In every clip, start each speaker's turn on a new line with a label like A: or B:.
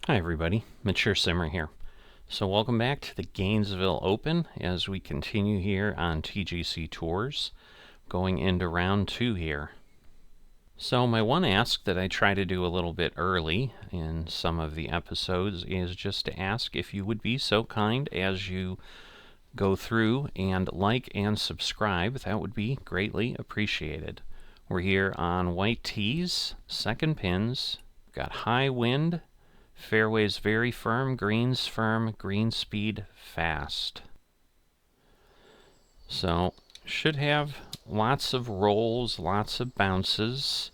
A: Hi everybody, Mature Simmer here. So welcome back to the Gainesville Open as we continue here on TGC Tours, going into round 2 here. So my one ask that I try to do a little bit early in some of the episodes is just to ask if you would be so kind as you go through and like and subscribe. That would be greatly appreciated. We're here on white tees, second pins, got high wind, fairways very firm, green speed fast. So should have lots of rolls, lots of bounces,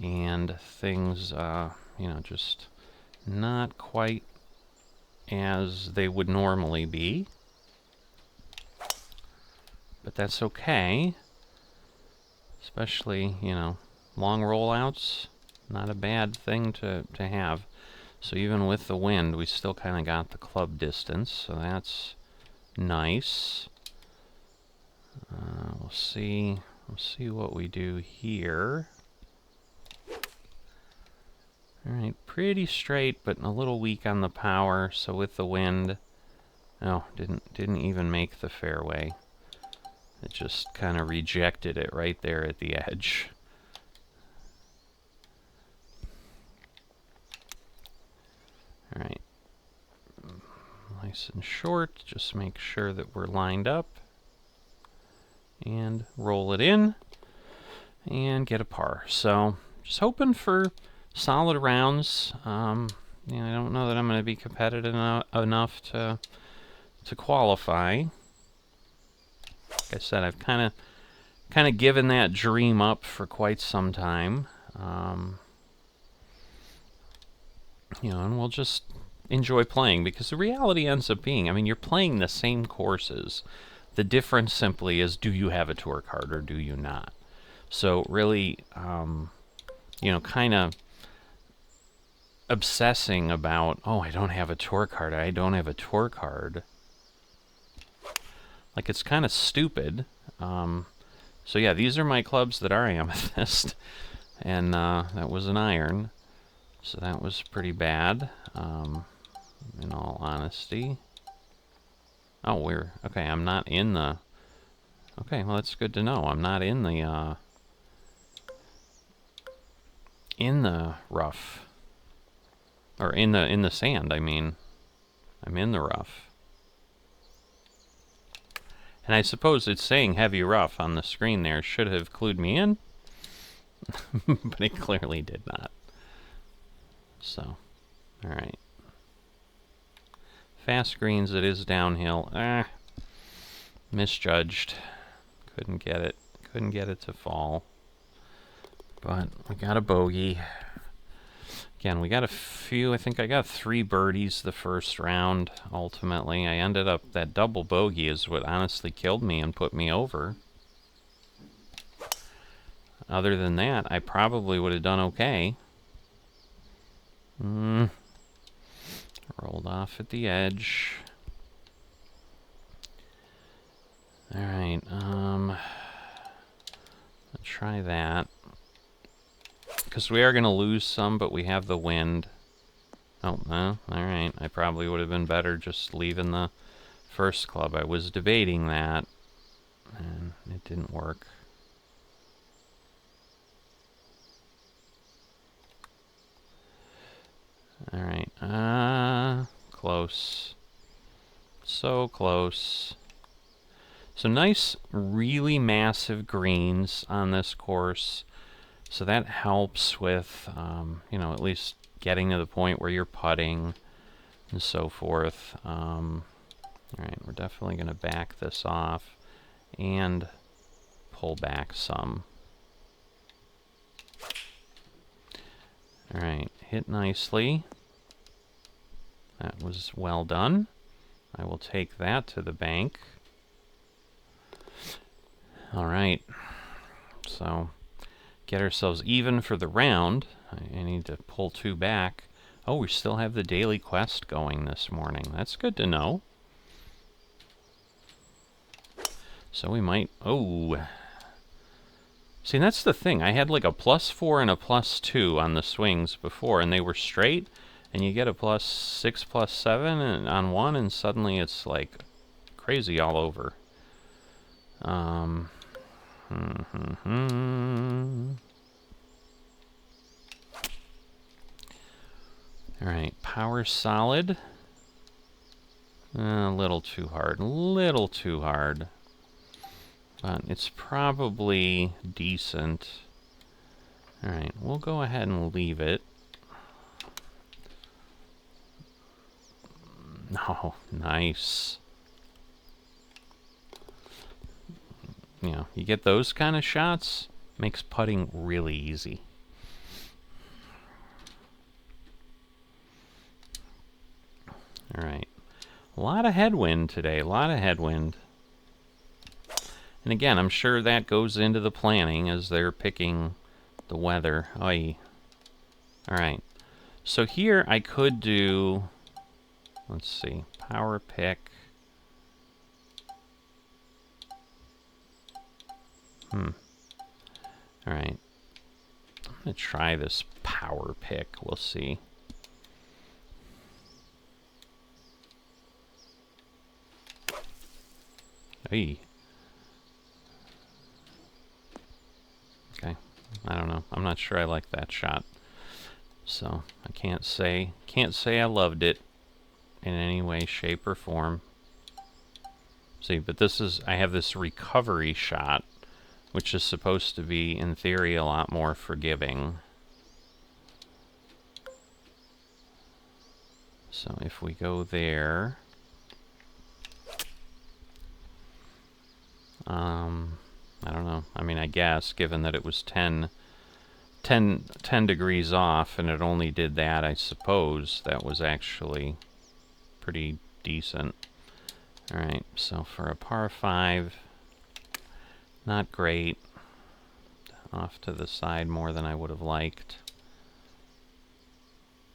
A: and things, just not quite as they would normally be. But that's okay. Especially, long rollouts, not a bad thing to have. So even with the wind, we still kind of got the club distance, so that's nice. We'll see what we do here. All right, pretty straight, but a little weak on the power. So with the wind, didn't even make the fairway. It just kind of rejected it right there at the edge. All right, nice and short, just make sure that we're lined up and roll it in and get a par. So just hoping for solid rounds. I don't know that I'm going to be competitive enough to qualify. Like I said, I've kind of given that dream up for quite some time. And we'll just enjoy playing, because the reality ends up being, you're playing the same courses. The difference simply is, do you have a tour card or do you not? So really, kind of obsessing about, I don't have a tour card, I don't have a tour card. Like, it's kind of stupid. So yeah, these are my clubs that are amethyst, and that was an iron. So that was pretty bad, in all honesty. Oh, okay, I'm not in the... Okay, well, that's good to know. I'm not in the rough. Or in the sand, I mean. I'm in the rough. And I suppose it's saying heavy rough on the screen there. Should have clued me in. But it clearly did not. So, alright. Fast greens, it is downhill. Misjudged. Couldn't get it to fall. But we got a bogey. Again, we got a few. I think I got 3 birdies the first round, ultimately. I ended up, that double bogey is what honestly killed me and put me over. Other than that, I probably would have done okay. Rolled off at the edge. Alright, let's try that. Because we are going to lose some, but we have the wind. Oh, no, alright. I probably would have been better just leaving the first club. I was debating that, and it didn't work. Alright, close. So close. So nice, really massive greens on this course. So that helps with, at least getting to the point where you're putting and so forth. Alright, we're definitely going to back this off and pull back some. Alright, hit nicely. That was well done. I will take that to the bank. Alright, so get ourselves even for the round. I need to pull 2 back. Oh, we still have the daily quest going this morning. That's good to know. So we might... Oh. See, that's the thing. I had like a +4 and a +2 on the swings before, and they were straight. and you get a +6, +7 and on one, and suddenly it's like crazy all over. Alright, power solid. A little too hard. Little too hard. But it's probably decent. Alright, we'll go ahead and leave it. Oh, nice. You know, you get those kind of shots, makes putting really easy. Alright. A lot of headwind today, a lot of headwind. And again, I'm sure that goes into the planning as they're picking the weather. Oy. Alright. So here I could do, let's see, power pick. Alright. I'm going to try this power pick. We'll see. Hey. Okay. I don't know. I'm not sure I like that shot. So I can't say I loved it in any way, shape, or form. See, but this is, I have this recovery shot, which is supposed to be, in theory, a lot more forgiving. So if we go there, I don't know. I mean, I guess, given that it was 10 degrees off and it only did that, I suppose that was actually pretty decent. Alright, so for a par 5, not great. Off to the side more than I would have liked.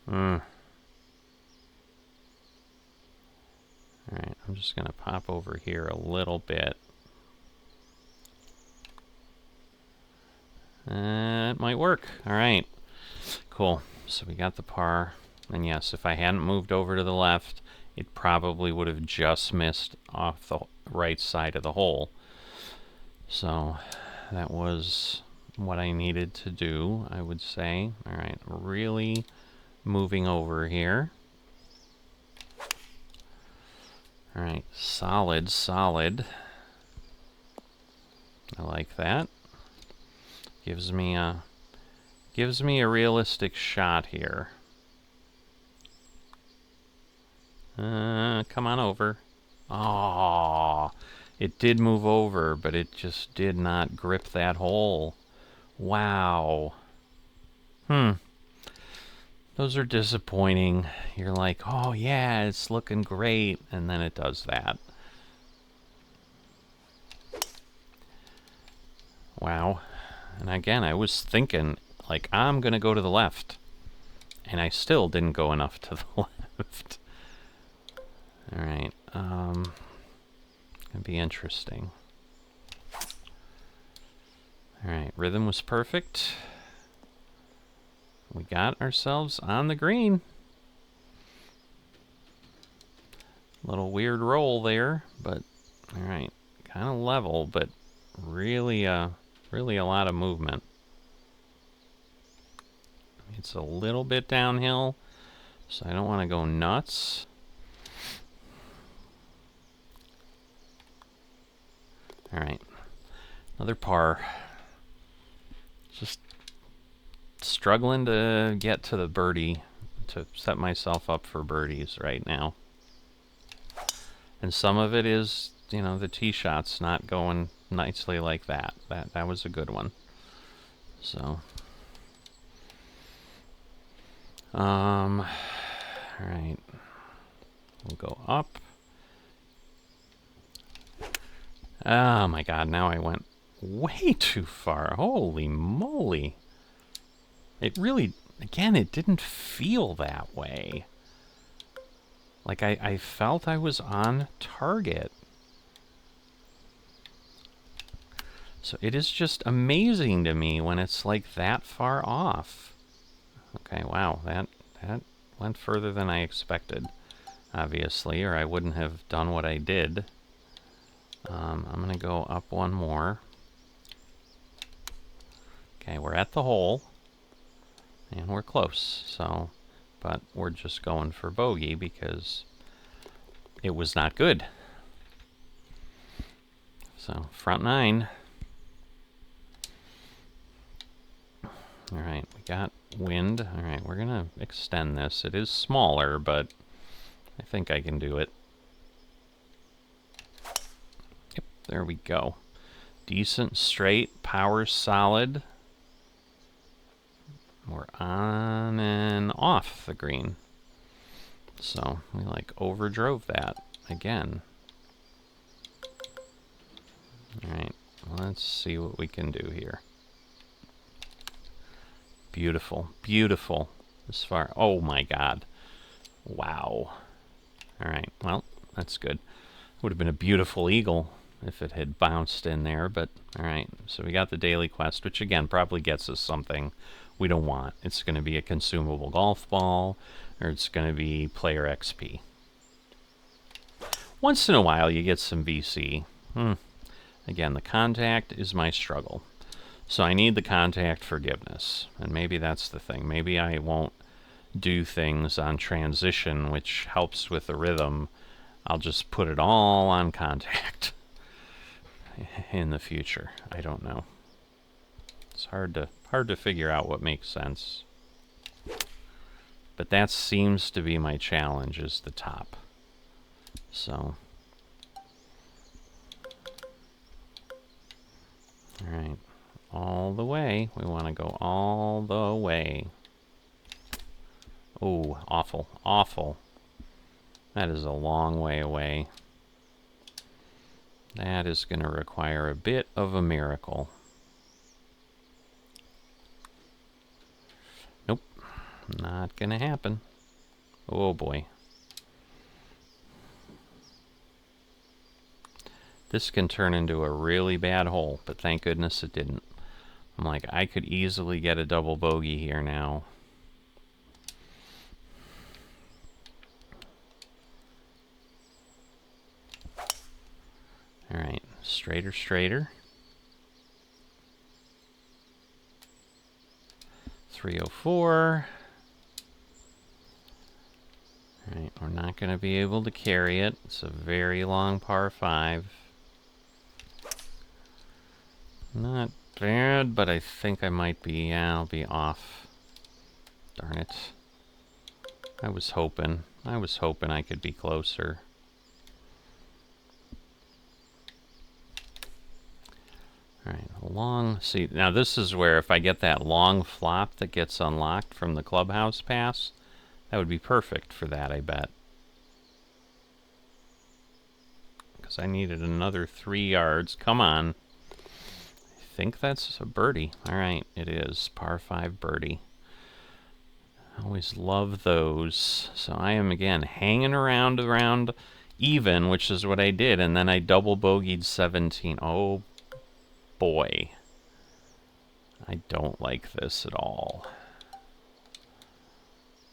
A: Alright, I'm just going to pop over here a little bit. It might work. Alright, cool. So we got the par. And yes, if I hadn't moved over to the left, it probably would have just missed off the right side of the hole. So that was what I needed to do, I would say. Alright, really moving over here. Alright, solid, solid. I like that. Gives me a realistic shot here. Come on over. Oh, it did move over, but it just did not grip that hole. Wow. Those are disappointing. You're like, oh yeah, it's looking great, and then it does that. Wow. And again, I was thinking, like, I'm going to go to the left. And I still didn't go enough to the left. Alright, gonna be interesting. Alright, rhythm was perfect. We got ourselves on the green. Little weird roll there, but alright, kind of level, but really a lot of movement. It's a little bit downhill, so I don't want to go nuts. Alright, another par. Just struggling to get to the birdie, to set myself up for birdies right now. And some of it is, you know, the tee shots not going nicely like that. That was a good one. So, alright, we'll go up. Oh my god, now I went way too far. Holy moly. It really, again, it didn't feel that way. Like, I felt I was on target. So it is just amazing to me when it's like that far off. Okay, wow, that went further than I expected, obviously, or I wouldn't have done what I did. I'm going to go up one more. Okay, we're at the hole, and we're close, so, but we're just going for bogey because it was not good. So, front nine. Alright, we got wind. Alright, we're going to extend this. It is smaller, but I think I can do it. Yep, there we go. Decent, straight, power solid. We're on and off the green. So, we like overdrove that again. Alright, let's see what we can do here. Beautiful, beautiful. As far, oh my god. Wow. Alright, well, that's good. Would have been a beautiful eagle if it had bounced in there, but alright. So we got the daily quest, which again probably gets us something we don't want. It's going to be a consumable golf ball, or it's going to be player XP. Once in a while you get some VC. Again, the contact is my struggle. So I need the contact forgiveness, and maybe that's the thing. Maybe I won't do things on transition, which helps with the rhythm. I'll just put it all on contact in the future. I don't know. It's hard to figure out what makes sense. But that seems to be my challenge, is the top. So, all right, all the way. We want to go all the way. Oh, awful, awful. That is a long way away. That is going to require a bit of a miracle. Nope, not going to happen. Oh boy. This can turn into a really bad hole, but thank goodness it didn't. I'm like, I could easily get a double bogey here now. Alright, straighter, straighter. 304. Alright, we're not going to be able to carry it. It's a very long par 5. Not bad, but I think I might be, yeah, I'll be off. Darn it. I was hoping I could be closer. Alright, long, see, now this is where if I get that long flop that gets unlocked from the clubhouse pass, that would be perfect for that, I bet. Because I needed another 3 yards. Come on. I think that's a birdie. Alright, it is. Par 5 birdie. I always love those. So I am, again, hanging around even, which is what I did, and then I double bogeyed 17. Oh, boy. I don't like this at all.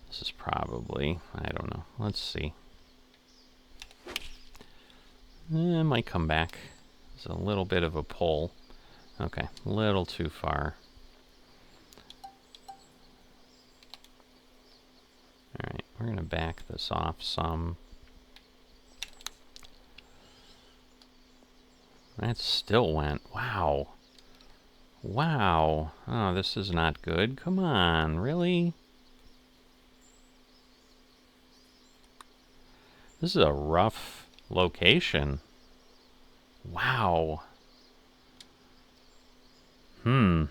A: This is probably, I don't know. Let's see. It might come back. It's a little bit of a pull. Okay, a little too far. Alright, we're going to back this off some. That still went. Wow. Wow. Oh, this is not good. Come on, really? This is a rough location. Wow. Because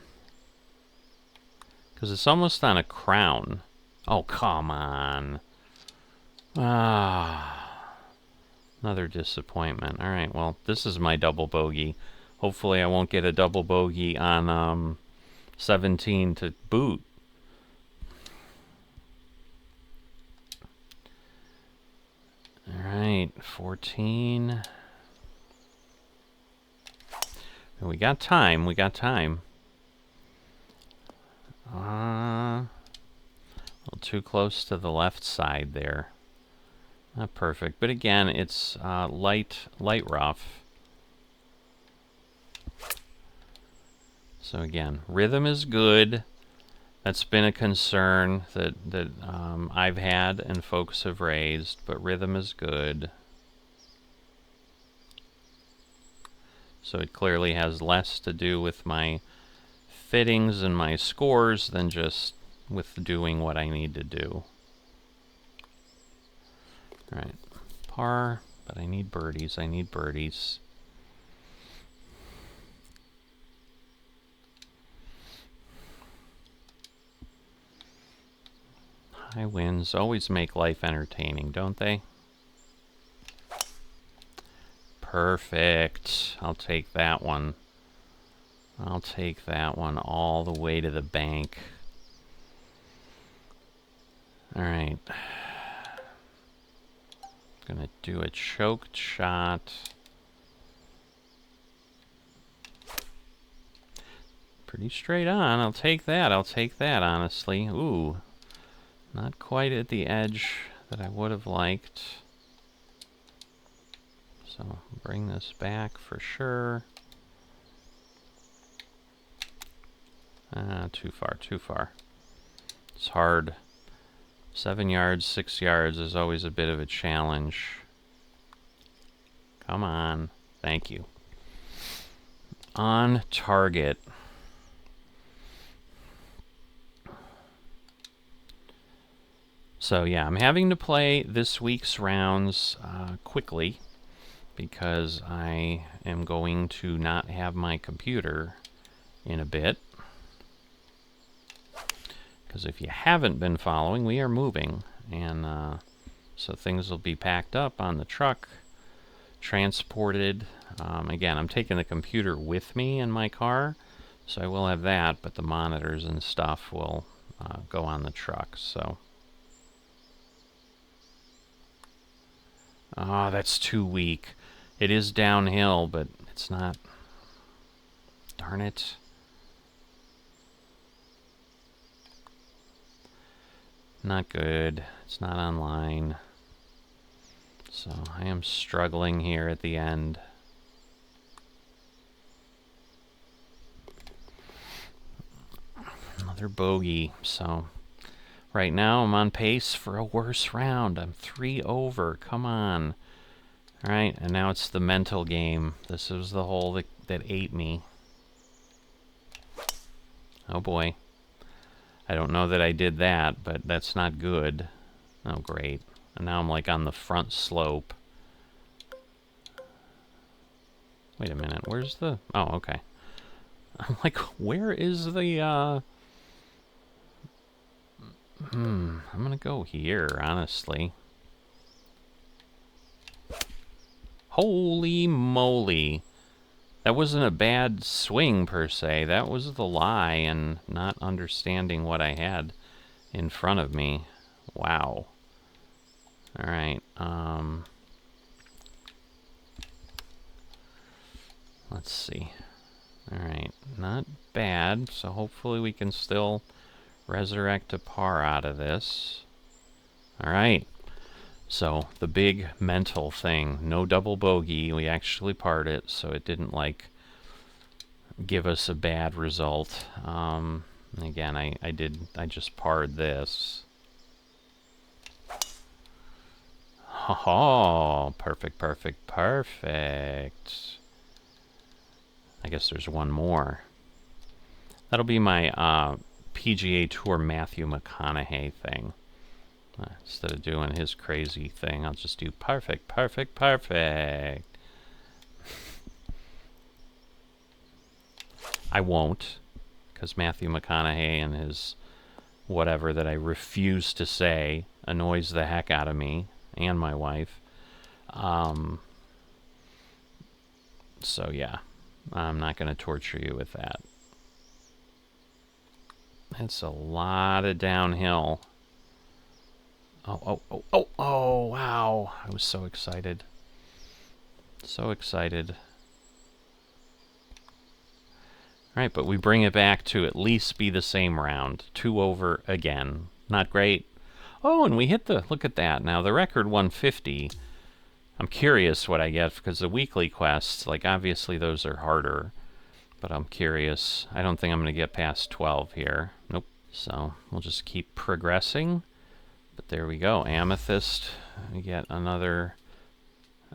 A: it's almost on a crown. Oh, come on. Ah. Another disappointment. Alright, well, this is my double bogey. Hopefully I won't get a double bogey on 17 to boot. Alright, 14. We got time, we got time. A little too close to the left side there. Not perfect, but again, it's light rough. So again, rhythm is good. That's been a concern that I've had and folks have raised, but rhythm is good. So it clearly has less to do with my fittings and my scores than just with doing what I need to do. Alright, par, but I need birdies, I need birdies. High winds always make life entertaining, don't they? Perfect. I'll take that one. I'll take that one all the way to the bank. Alright. Gonna do a choked shot. Pretty straight on. I'll take that. I'll take that, honestly. Ooh. Not quite at the edge that I would have liked. So, bring this back for sure. Too far, too far. It's hard. 7 yards, 6 yards is always a bit of a challenge. Come on. Thank you. On target. So yeah, I'm having to play this week's rounds quickly because I am going to not have my computer in a bit. Because if you haven't been following, we are moving, and so things will be packed up on the truck, transported. Again, I'm taking the computer with me in my car, so I will have that, but the monitors and stuff will go on the truck. So, oh, that's too weak. It is downhill, but it's not. Darn it. Not good. It's not online. So I am struggling here at the end. Another bogey. So right now I'm on pace for a worse round. I'm 3 over. Come on. All right, and now it's the mental game. This was the hole that ate me. Oh boy. I don't know that I did that, but that's not good. Oh, great. And now I'm like on the front slope. Wait a minute, where's the... Oh, okay. I'm like, where is the, I'm gonna go here, honestly. Holy moly. That wasn't a bad swing, per se. That was the lie and not understanding what I had in front of me. Wow. Alright, let's see. Alright, not bad. So hopefully we can still resurrect a par out of this. Alright. So, the big mental thing. No double bogey. We actually parred it, so it didn't, like, give us a bad result. Again, I just parred this. Oh, perfect, perfect, perfect. I guess there's one more. That'll be my PGA Tour Matthew McConaughey thing. Instead of doing his crazy thing, I'll just do perfect, perfect, perfect. I won't, because Matthew McConaughey and his whatever that I refuse to say annoys the heck out of me and my wife. So yeah, I'm not going to torture you with that. It's a lot of downhill. Oh, wow. I was so excited. So excited. Alright, but we bring it back to at least be the same round. 2 over again. Not great, Oh, and we hit the, look at that. Now, the record 150, I'm curious what I get, because the weekly quests, like, obviously those are harder. But I'm curious. I don't think I'm going to get past 12 here. Nope. So we'll just keep progressing. But there we go. Amethyst. We get another.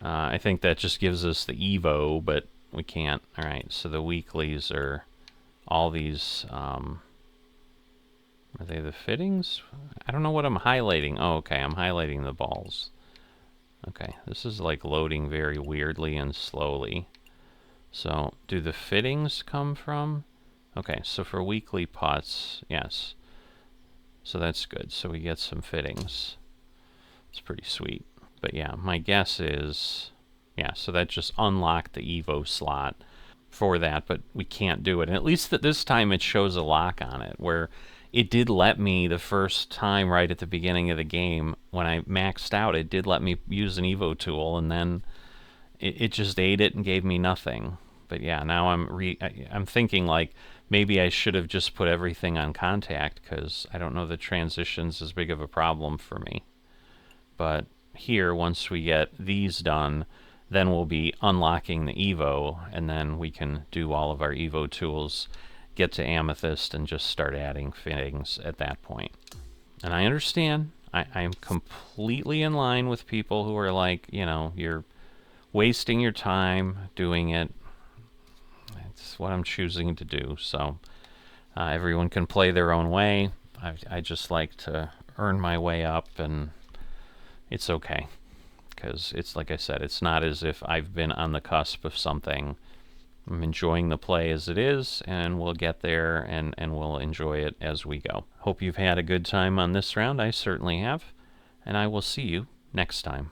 A: I think that just gives us the Evo, but we can't. Alright, so the weeklies are all these. Are they the fittings? I don't know what I'm highlighting. Oh, okay. I'm highlighting the balls. Okay, this is like loading very weirdly and slowly. So, do the fittings come from? Okay, so for weekly pots, yes. So that's good. So we get some fittings. It's pretty sweet. But yeah, my guess is, yeah, so that just unlocked the Evo slot for that, but we can't do it. And at least that this time it shows a lock on it, where it did let me the first time right at the beginning of the game, when I maxed out, it did let me use an Evo tool, and then it just ate it and gave me nothing. But yeah, now I'm thinking like maybe I should have just put everything on contact, because I don't know the transition's as big of a problem for me. But here, once we get these done, then we'll be unlocking the Evo, and then we can do all of our Evo tools, get to Amethyst, and just start adding fittings at that point. And I understand. I'm completely in line with people who are like, you know, you're wasting your time doing it. It's what I'm choosing to do. So everyone can play their own way. I just like to earn my way up, and it's okay. Because it's like I said, it's not as if I've been on the cusp of something. I'm enjoying the play as it is, and we'll get there, and we'll enjoy it as we go. Hope you've had a good time on this round. I certainly have. And I will see you next time.